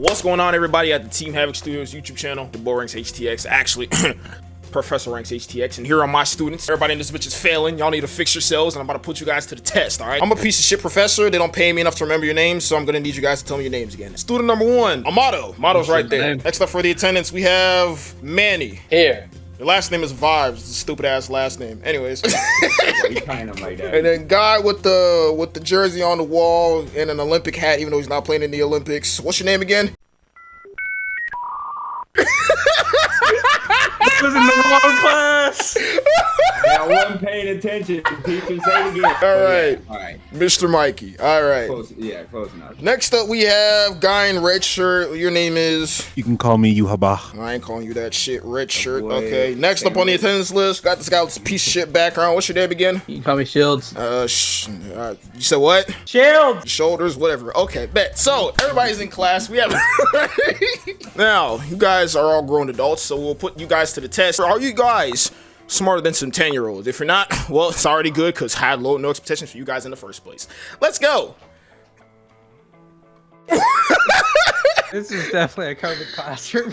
What's going on, everybody, at the Team Havoc Studios YouTube channel? The boy ranks HTX, actually, Professor ranks HTX, and here are my students. Everybody in this bitch is failing. Y'all need to fix yourselves, and I'm about to put you guys to the test, all right? I'm a piece of shit professor. They don't pay me enough to remember your names, so I'm gonna need you guys to tell me your names again. Student number one, Amato. Amato's right there. Next up for the attendance, we have Manny. Here. Your last name is Vibes. It's a stupid ass last name. Anyways. You kind of like that. And then guy with the jersey on the wall and an Olympic hat, even though he's not playing in the Olympics. What's your name again? I was in the wrong class. I wasn't paying attention. Teacher, say it again. All right, Mr. Mikey. All right. Close enough. Next up, we have guy in red shirt. Your name is? You can call me Yuhaba. I ain't calling you that shit. Red shirt. boy. Okay. Next up on the attendance list, got this guy with this piece of shit background. What's your name again? You can call me Shields. You said what? Shields! Shoulders, whatever. Okay, bet. So everybody's in class. We have now. You guys are all grown adults, so we'll put you guys to the test. Are you guys smarter than some 10-year-olds? If you're not, well, it's already good because I had no expectations for you guys in the first place. Let's go. This is definitely a COVID classroom.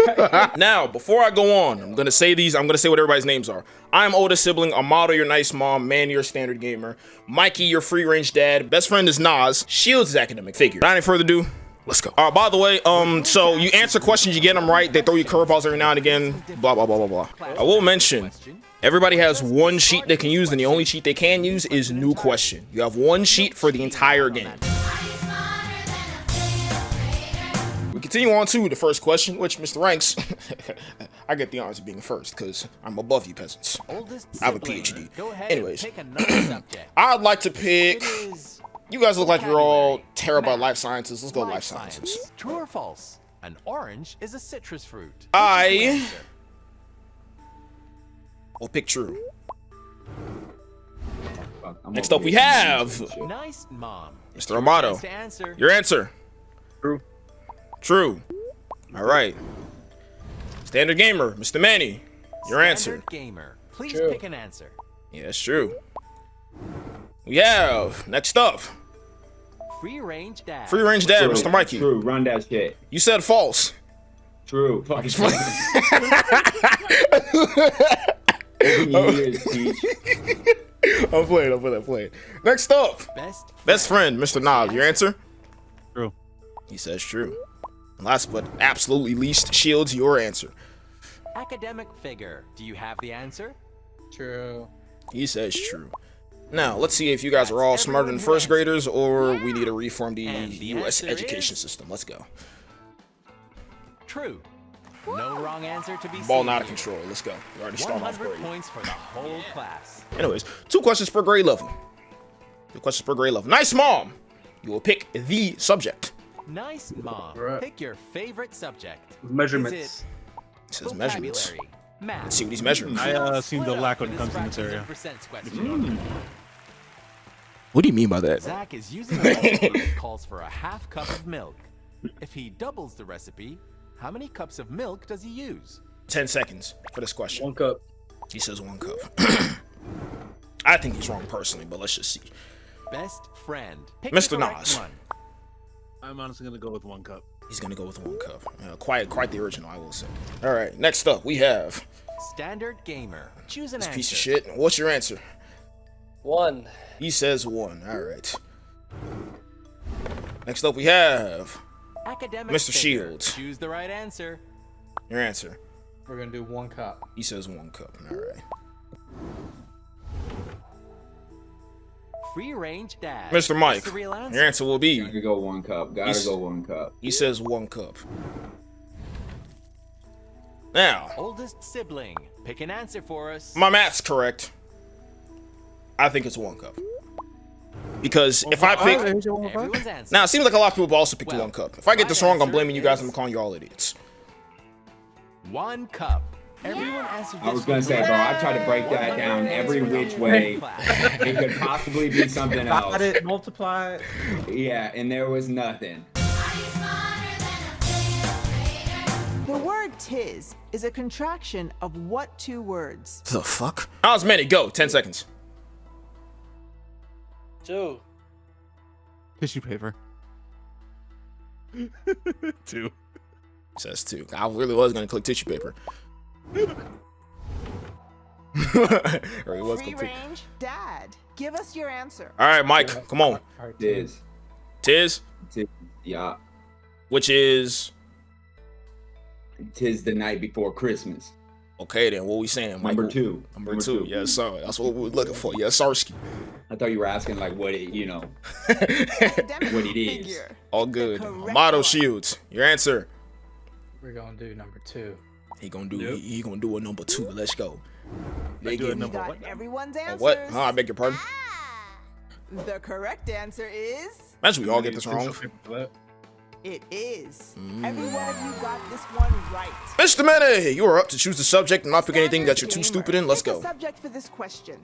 Now, before I go on, I'm gonna say what everybody's names are. I'm oldest sibling, Amato, your nice mom, Manny, your standard gamer, Mikey, your free range dad, best friend is Nas, Shields is academic figure. Without any further ado, let's go. By the way, so you answer questions, you get them right, they throw you curveballs every now and again, blah, blah, blah, blah, blah. I will mention, everybody has one sheet they can use, and the only sheet they can use is new question. You have one sheet for the entire game. We continue on to the first question, which Mr. Ranks, I get the honors of being first because I'm above you peasants. I have a PhD. Anyways, I'd like to pick, you guys look like you're all terrible at life sciences. Let's go life sciences. True or false? An orange is a citrus fruit. I will pick true. Next up we have Nice mom. Mr. Amato. Your answer. True. True. All right. Standard gamer, Mr. Manny. Your answer. Standard gamer. Please True. pick an answer. Yeah, it's true. We have next up Free range dad. free range dad, True. Mr. Mikey. True. Run that shit. You said false. True. Fuck. I'm playing. Next up, best friend, Mr. Nas. Your answer? True. He says true. Last but absolutely least, Shields, your answer. Academic figure. Do you have the answer? True. He says true. Now, let's see if you guys are all smarter than first graders or we need to reform the U.S. education system. Let's go. True. No wrong answer to be Ball seen not out of here. control. Let's go. We already started off 100 great. points for the whole class. Anyways, 2 questions per grade level. 2 questions per grade level. Nice mom. You will pick the subject. Nice mom. Right. Pick your favorite subject. Measurements. Is It says it measurements. vocabulary, math? Let's see what he's measuring. I seem to Split lack up when it comes to this area. fractions and percents question. What do you mean by that? Zach is using a recipe that calls for a half cup of milk. If he doubles the recipe, how many cups of milk does he use? 10 seconds for this question. 1 cup. He says 1 cup. I think he's wrong personally, but let's just see. Best friend. Pick Mr. the correct Nas. one. I'm honestly gonna go with 1 cup. He's gonna go with 1 cup. Quite the original, I will say. All right, next up we have Standard gamer. Choose an this answer. piece of shit. What's your answer? 1. He says 1. All right. Next up we have Academic Mr. figure. Shields. Choose the right answer. your answer. We're gonna do 1 cup. He says 1 cup. All right. Free range dad. Mr. Mike, What's the real answer? your answer will be. Gotta go 1 cup. Gotta go 1 cup. He says 1 cup. Now, Oldest sibling. Pick an answer for us. my math's correct. I think it's 1 cup. Because if I pick, Everyone's answer. now it seems like a lot of people also pick the Well, 1 cup. If I get this my wrong, I'm answer blaming you guys is- and I'm calling you all idiots. 1 cup. Everyone answered this. I was gonna say, bro, I tried to break that down every which way. It could possibly be something else. Got it, multiply it. Yeah, and there was nothing. The word "tis" is a contraction of what 2 words? The fuck? How's many? Go. 10 seconds. 2. Tissue paper. 2. Says 2. I really was gonna click tissue paper. Really was Free gonna click. range dad. Give us your answer. All right, Mike, come on. Tiz. Tiz, Yeah. which is Tis the night before Christmas. okay. Then what we saying, Mike? Number 2. Number 2. Yes, sir. That's what we were looking for. Yes, Sarsky. I thought you were asking like what it, Academic What it is. figure. All good. correct Motto one. Shields. Your answer. We're gonna do number 2. He gonna do. He gonna do a number 2. Let's go. They do a give number Got what? everyone's answers. what? Huh? I beg your pardon. The correct answer is. Imagine we all get this wrong. It is. Mm. Every one of you got this one right. Mr. Manny, you are up to choose the subject and not pick anything that you're too Standard stupid in. Let's gamer. go. Pick a subject for this question.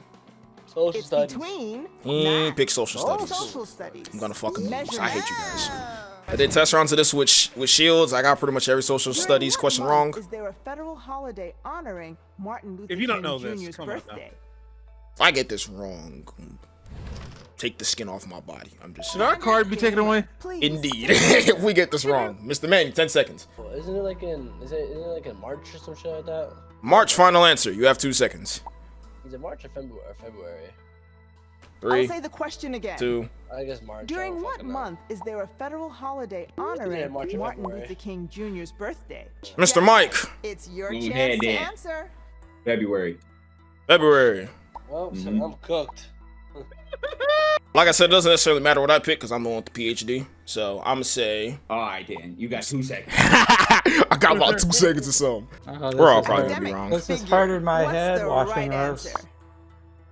Social It's studies. between Mm, math pick social or studies. social studies. I'm gonna fucking lose. Measure I hate you math. guys. I did test rounds of this with Shields. I got pretty much every social During studies what question month wrong. Is there a federal holiday honoring Martin Luther If you don't King know this, Jr.'s come on now. birthday? If I get this wrong, take the skin off my body. I'm just Should our card be taken away? Please. indeed. If we get this wrong, Mr. Manny, 10 seconds. Well, isn't it like in March or some shit like that? March final answer. You have 2 seconds. Is it March or February? I'll 3, say the question again. 2. I guess March. I During don't what fucking know. month is there a federal holiday honoring March or Martin February. Luther King Jr.'s birthday? Mr. Jack, Mike. It's your Go chance ahead, to then. answer. February. February. Well, so Mhm. I'm cooked. Like I said, it doesn't necessarily matter what I pick because I'm the one with the PhD. So I'm gonna say All right, then. You got 2 seconds. I got about 2 seconds or something. We're all probably gonna be wrong. This is Figure. harder in my What's head. the Watching right us. answer?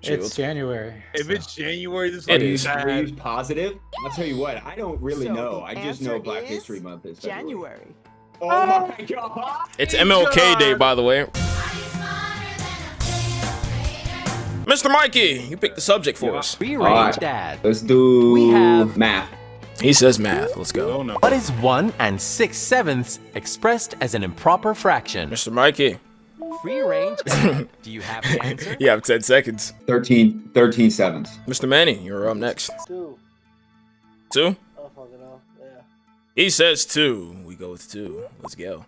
Shields. It's January. If it's January, this It is is. Are you bad. positive? I'll tell you what. I don't really So know. the I just know answer Black is History Month is February. January. Oh my god. It's MLK Day, by the way. Mr. Mikey, you picked the subject for us. Free All range right. dad. Let's do We have- math. He says math. Let's go. Oh no. What is 1 6/7 expressed as an improper fraction? Mr. Mikey, Free range dad. Do you have the answer? you have 10 seconds. 13 sevenths. Mr. Manny, you're up next. 2. 2? Oh fucking hell. Yeah. He says 2. We go with 2. Let's go.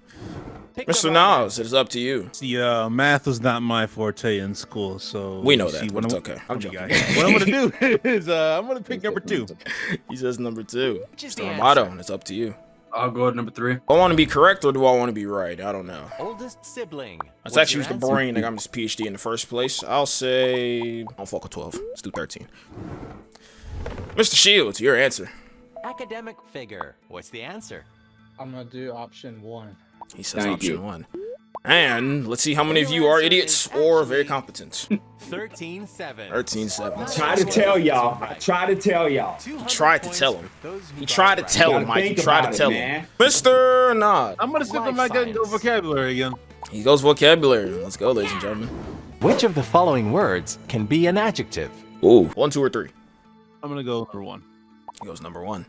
Pick the Mr. right Nas, it is up to you. See, math was not my forte in school, so We know you that, see but what it's I'm- okay. I'm joking. What I'm gonna do is I'm gonna pick number 2. He says number 2. Which is the Mr. answer? Amato, it's up to you. I'll go with number 3. Do I want to be correct or do I want to be right? I don't know. Oldest sibling. Let's What's actually your use the answer? brain that got me this PhD in the first place. I'll say I'll fuck with 12. Let's do 13. Mr. Shields, your answer. Academic figure. What's the answer? I'm gonna do option 1. He says Thank option you. 1. And let's see how many of Your you are answer idiots is or very actually- competent. 13/7. 13/7. Try to tell y'all. I try to tell y'all. 200 tried to points tell for him. those who He got tried it to right. tell You him, gotta Mike. He think tried to about it, tell man. him. Mr. Nod. I'm gonna stick Life with my gut and go science. vocabulary again. He goes vocabulary. Let's go, ladies and gentlemen. Which of the following words can be an adjective? Ooh. 1, 2, or 3. I'm gonna go number 1. He goes number 1.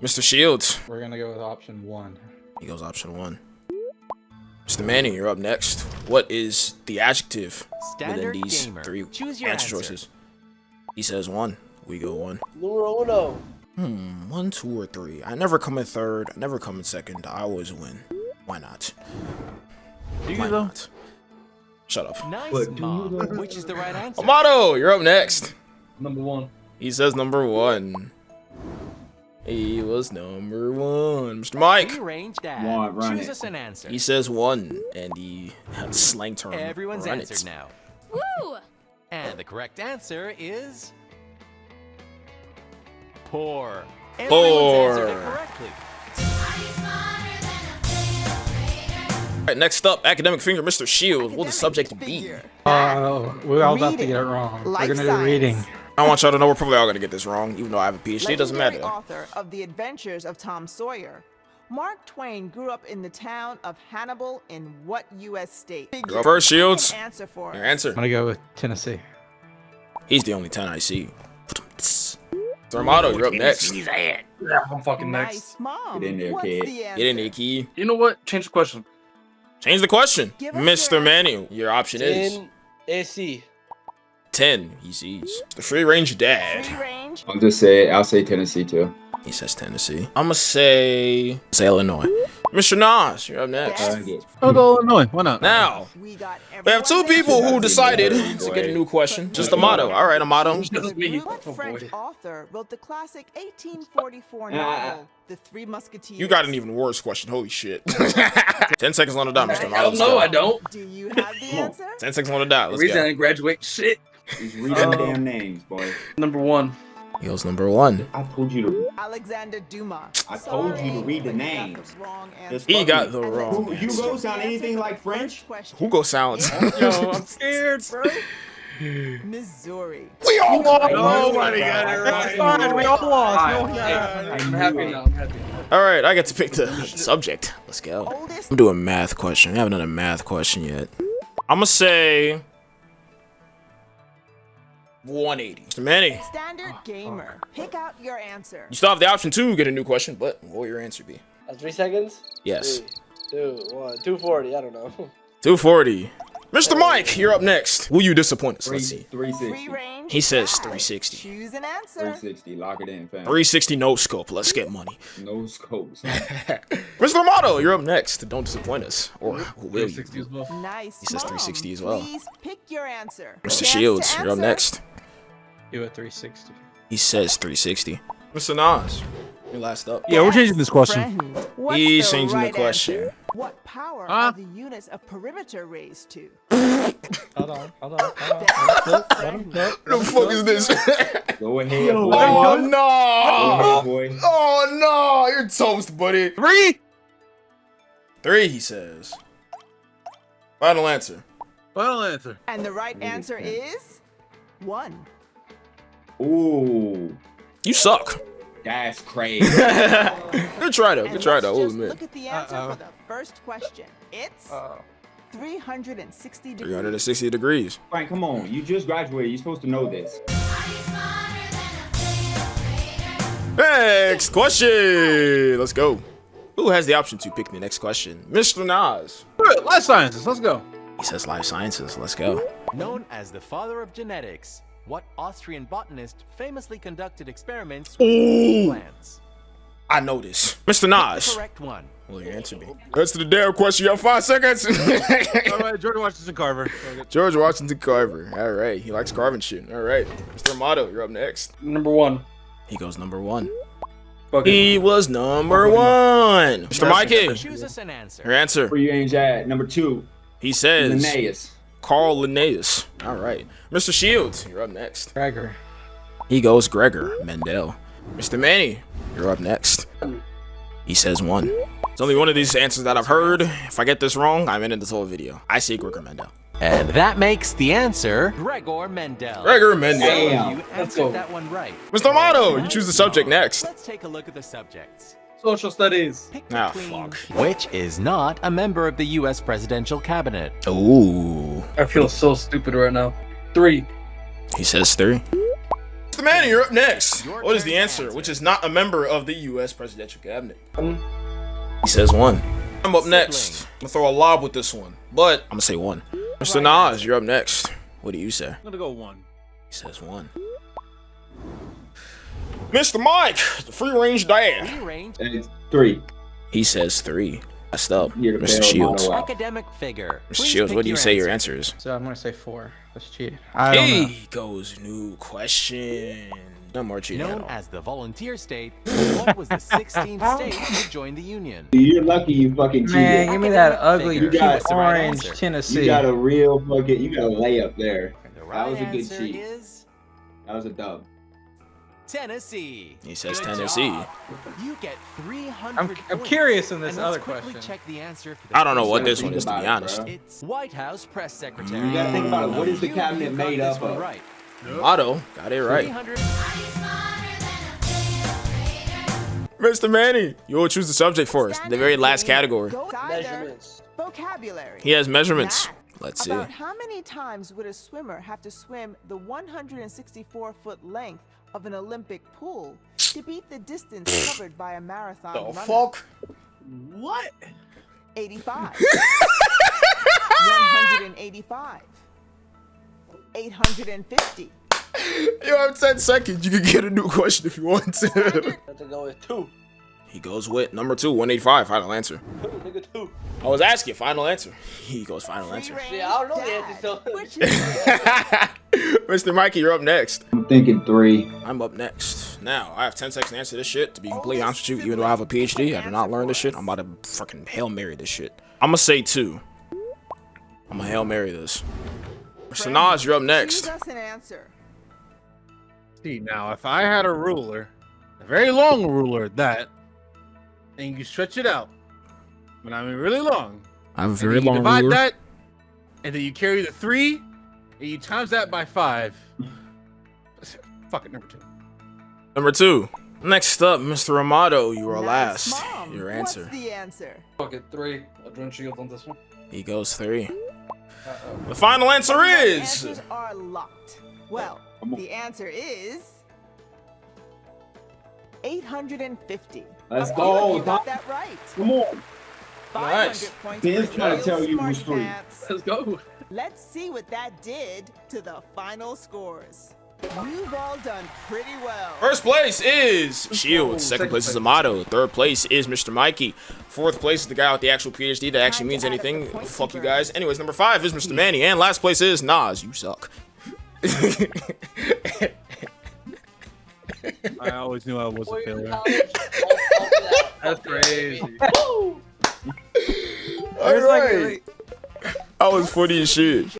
Mr. Shields. We're gonna go with option 1. He goes option 1. Mr. Manning, you're up next. What is the adjective Standard within these gamer. 3 Choose your answer answer. choices? He says 1. We go 1. Numero uno. 1, 2, or 3. I never come in third. I never come in second. I always win. Why not? You Why though? not? Shut up. Nice, But do Mom. you know- Which is the right answer? Amato, you're up next. Number 1. He says number 1. He was number 1. Mr. Mike. Free range dad. One, run Choose it. us an answer. He says 1, and he has slang term. Everyone's run answered it. now. Woo! And the correct answer is poor. Poor. Everyone's answered it correctly. All right, next up, academic finger, Mr. Shield. What will the subject be? Figure. Oh, we're all about to Reading. get it wrong. Life We're gonna do science. reading. I want y'all to know we're probably all gonna get this wrong, even though I have a PhD. It doesn't Legendary matter. author of The Adventures of Tom Sawyer, Mark Twain grew up in the town of Hannibal in what U.S. state? Go first, Shields. An answer for Your us. answer. I'm gonna go with Tennessee. He's the only 10 I see. Armado, you're up next. Yeah, I'm fucking Nice, next. Mom. Get in there, What's kid. the answer? Get in there, key. You know what? Change the question. Change the question. Give us Mr. your Manny, your option is 10 AC. 10. He sees. The free range dad. Free range. I'll say Tennessee too. He says Tennessee. I'm gonna say Illinois. Mr. Nas, you're up next. I'll go Illinois. Why not? Now, We got we have two people who decided Boy. to get a new question. Just Amato. All right, Amato. Just me. What Oh, French boy. author wrote the classic 1844 novel, The Three Musketeers? You got an even worse question. Holy shit. 10 seconds on the dot, Mr. Amato. Hell Let's no, go. I don't. Do you have the answer? 10 seconds on the dot. The Let's reason I go. didn't graduate, shit. He's reading damn names, boy. Number 1. He goes number 1. I told you to. Alexander Dumas. I told you to Sorry, read the but you got names. wrong Just answer. He got the And let's wrong get Hugo to sound the anything answer like for the French? first question. Hugo sounds. Yo, I'm scared, bro. Missouri. Nobody got it right. Fine, we all lost. No, I'm happy now. I'm happy. All right, I get to pick the subject. Let's go. Oldest I'm doing a math question. I haven't done a math question yet. I'm gonna say 180. Mr. Manny, standard gamer. Pick out your answer. you still have the option to get a new question, but what will your answer be? 3 seconds? Yes. 3, 2, 1. 240. I don't know. 240. Mr. Mike, you're up next. Will you disappoint us? Let's see. 360. Free range. He says fast. 360. Choose an answer. 360. Lock it in, fam. 360 no scope. Let's get money. No scopes. Mr. Amato, you're up next. Don't disappoint us. Or will you? 360 as well. Nice. He says Mom. 360 as well. Please pick your answer. Mr. Chance Shields, to you're up answer. next. Do a 360. He says 360. Mr. Nas, you're last up. Yeah, we're changing this question. Friend, what's He's the changing the right question. answer? What power Huh? are the units of perimeter raised to? Hold on. What the fuck is this? Go ahead, boy. Oh Go no! ahead, boy. Oh no! You're toast, buddy. 3. 3, he says. Final answer. Final answer. And the right answer is 1. Ooh, You suck. that's crazy. Good try though. And Good try let's though. We'll just admit. look at the answer for the first question. It's 360 degrees. 360 degrees. Frank, come on. You just graduated. You're supposed to know this. Next question. Let's go. Who has the option to pick the next question? Mr. Nas. Life sciences. Let's go. He says life sciences. Let's go. Known as the father of genetics, what Austrian botanist famously conducted experiments Ooh. with plants? I know this. Mr. Nas. Correct one. Will you answer me? That's the damn question. You have 5 seconds. All right, George Washington Carver. George Washington Carver. All right. He likes carving shit. All right. Mr. Amato, you're up next. Number 1. He goes number 1. Fuck it. He was number 1. Mr. Mikey, Choose us an answer. your answer. Where you ain't at? Number 2. He says Linnaeus. Carl Linnaeus. All right. Mr. Shields, you're up next. Gregor. He goes Gregor Mendel. Mr. Manny, you're up next. He says 1. It's only one of these answers that I've heard. If I get this wrong, I'm in this whole video. I say Gregor Mendel. And that makes the answer Gregor Mendel. Gregor Mendel. Damn. You Let's go. answered that one right. Mr. Amato, you choose the subject next. Let's take a look at the subjects. Social studies. Pick Ah, between fuck. which is not a member of the U.S. presidential cabinet. Ooh. I feel so stupid right now. 3. He says 3. Mr. Manny, you're up next. Your What is turn the to answer? answer. Which is not a member of the U.S. presidential cabinet. He says 1. I'm up next. I'm gonna throw a lob with this one, but I'm gonna say 1. Mr. Nas, you're up next. What do you say? I'm gonna go 1. He says 1. Mr. Mike, the free range dad. Free range And it's 3. He says 3. Messed up. You're the Mr. barrel Shields. model. academic figure. Mr. Please Shields, pick what do you say your answer is? So I'm gonna say 4. Let's cheat. I don't know. He goes new question. No more cheating at Known all. as the volunteer state, what was the 16th state to join the Union? You're lucky you fucking cheated. Man, give me that Academic ugly figure. You got- cute the right orange answer. Tennessee. You got a real fucking, you got a layup there. The That right was a good answer cheat. is That was a dub. Tennessee. He says Good Tennessee. job. You get 300 I'm points. curious in this And let's other quickly question. check the answer for the I don't know first what one. this one is, to be honest. Bro. It's White House press secretary. You gotta think about it. What is the cabinet You got made this up one of? Right. Otto got it right. 300. Mr. Manny, you will choose the subject for us. The very last category. Go either. Measurements. Vocabulary. He has measurements. Math. Let's see. About how many times would a swimmer have to swim the 164-foot length of an Olympic pool to beat the distance covered by a marathon The runner? fuck? What? 85. 185. 850. You have 10 seconds. You can get a new question if you want to. Have to go with 2. He goes with number 2, 185. Final answer. Nigga 2. I was asking, final answer. He goes final answer. Yeah, I don't know the answer, so. Which is Mr. Mikey, you're up next. I'm thinking 3. I'm up next. Now, I have 10 seconds to answer this shit. To be completely honest with you, even though I have a PhD, I did not learn this shit. I'm about to fucking Hail Mary this shit. I'm gonna say 2. I'm gonna Hail Mary this. Mr. Nas, you're up choose next. us an answer. See, now if I had a ruler, a very long ruler at that, and you stretch it out, but I mean really long. I have a and very then you long divide ruler. that, and then you carry the 3, and you times that by 5. Fuck it, number 2. Number 2. Next up, Mr. Amato, you are Nice, last. Mom. Your answer. What's the answer? Fuck it, 3. Adrenaline shield on this one. He goes 3. The final answer is. Answers are locked. Well, the answer is 850. Let's You go. got that right. Come on. 500 Nice. points Ben's for trying to real tell you it smart was 3. pants. Let's go. Let's see what that did to the final scores. You've all done pretty well. First place is Shield. Second place is Amato. Third place is Mr. Mikey. Fourth place is the guy with the actual PhD that actually means anything. Fuck you guys. Anyways, number 5 is Mr. Manny. And last place is Nas. You suck. I always knew I was a failure. That's crazy. All right. I was funny as shit.